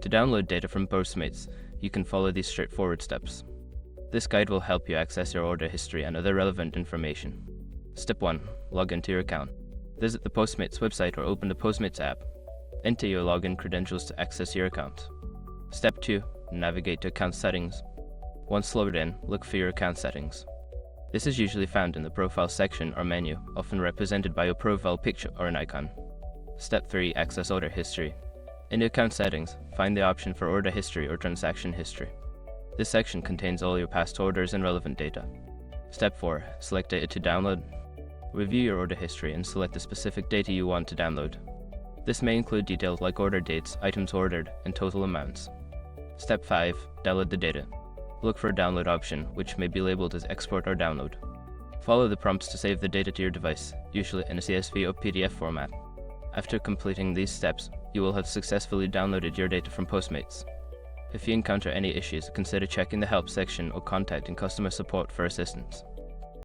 To download data from Postmates, you can follow these straightforward steps. This guide will help you access your order history and other relevant information. Step 1. Log into your account. Visit the Postmates website or open the Postmates app. Enter your login credentials to access your account. Step 2. Navigate to account settings. Once logged in, look for your account settings. This is usually found in the profile section or menu, often represented by a profile picture or an icon. Step 3. Access order history. In the account settings, find the option for order history or transaction history. This section contains all your past orders and relevant data. Step 4. Select data to download. Review your order history and select the specific data you want to download. This may include details like order dates, items ordered, and total amounts. Step 5. Download the data. Look for a download option, which may be labeled as export or download. Follow the prompts to save the data to your device, usually in a CSV or PDF format. After completing these steps, you will have successfully downloaded your data from Postmates. If you encounter any issues, consider checking the help section or contacting customer support for assistance.